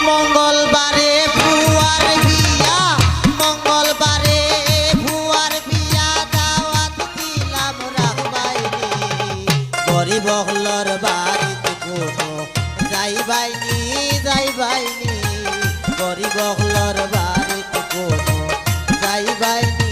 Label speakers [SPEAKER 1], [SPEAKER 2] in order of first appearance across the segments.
[SPEAKER 1] মঙ্গলবারে ভুয়ার বিয়া, মঙ্গলবারে ভুয়ার বিয়া, দাওয়াত দিলাম রাখবাইনি। গরিব হলর বাড়িতে কোনো যাইবাইনি, যাইবাইনি। গরিব হলর বাড়িতে কোনো যাইবাইনি।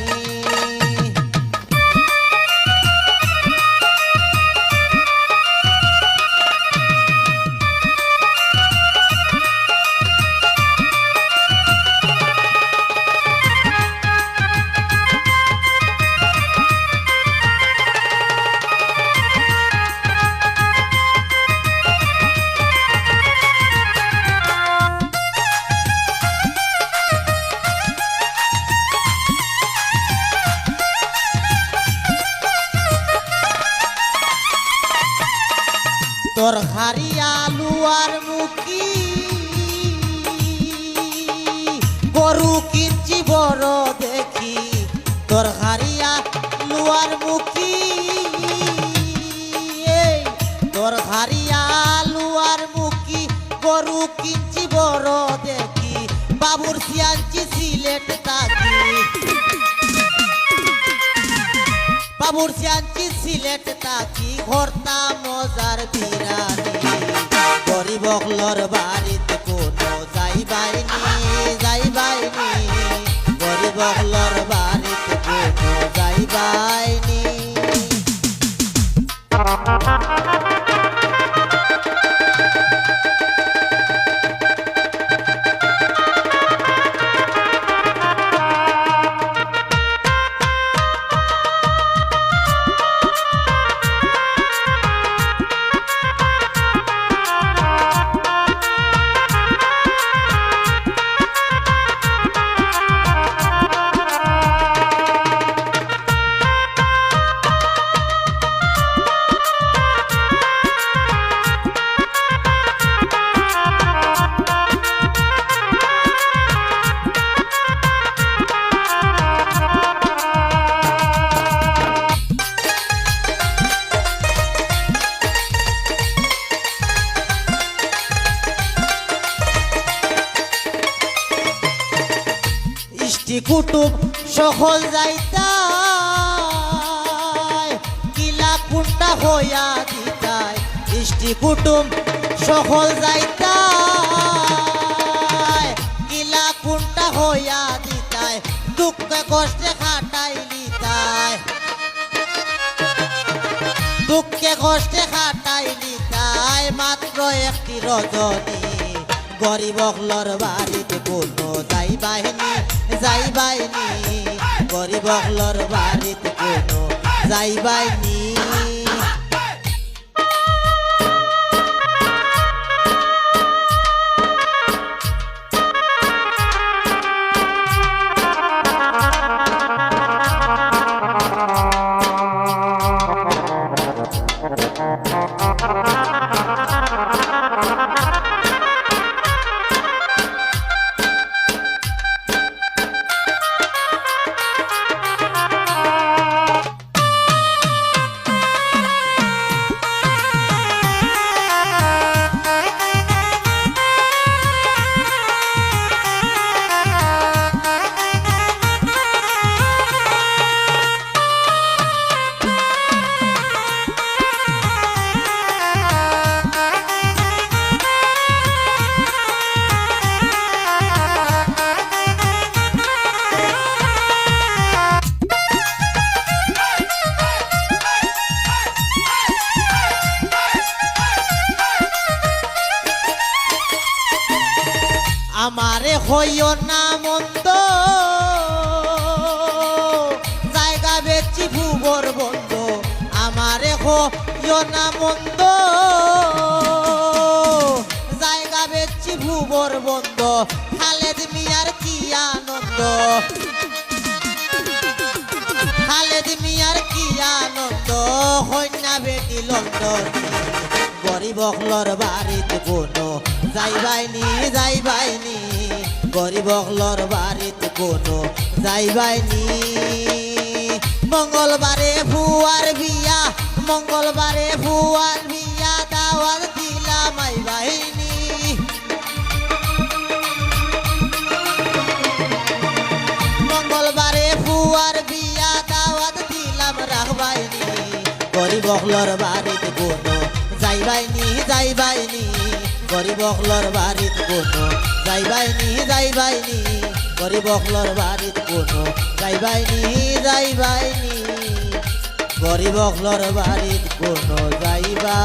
[SPEAKER 1] তোর হারি আলু আর মুখি গরু কিনছি বড় দেখি। তোর হারি আলু আর মুখি, তোর হারি আলু আর মুখি গরু কিনছি বড় দেখি। বাবুর সিয়ানছি সিলেট তাকি, বাবুর সিয়ানছি সিলেট তাকি। ঘরতা মজার বিরানি। গরিব হলর বাড়িতে কোনো যাইবাইনি, যাইবাইনি। গরিব হলর বাড়িতে কোনো যাইবাইনি। কুটুম সকল যাইতাই, কিলা কুন্টা হইয়া দিতাই। ইষ্টি কুটুম সকল যাইতাই, কিলা কুন্টা হইয়া দিতাই। দুঃখে কষ্টে খাটাই লিতাই, দুঃখে কষ্টে খাটাই লিতাই। মাত্র একটি রজনী। গরিব হলর বাড়িতে কোনো যাইবাইনি, যাইবাইনি। গরিব হলর বাড়িতে কোনো যাইবাইনি। আমারে হইও না মন্দ, জায়গা বেচি ভুবর বন্ধ। আমারে হইও না মন্দ, জায়গা বেচি ভুবর বন্ধ। খালেদ মিয়ার কি আনন্দ, খালেদ মিয়ার কি আনন্দ। কন্যা বেটি লন্ডন। গরিব হলর বাড়িতে কোনো যাইবাইনি, যাইবাইনি। গরিব হলর বাড়িতে কোনো যাইবাইনি। মঙ্গলবারে ভুয়ার বিয়া, মঙ্গলবারে ভুয়ার বিয়া, দাওয়াত দিলাম আইবাইনি। গরিব হলর বাড়িত কোনো যাইবাইনি যাইবাইনি গরিব হলর বাড়িত কোনো যাইবাইনি যাইবাইনি গরিব হলর বাড়িত কোনো যাইবাইনি যাইবাইনি গরিব হলর বাড়িত কোনো যাইবা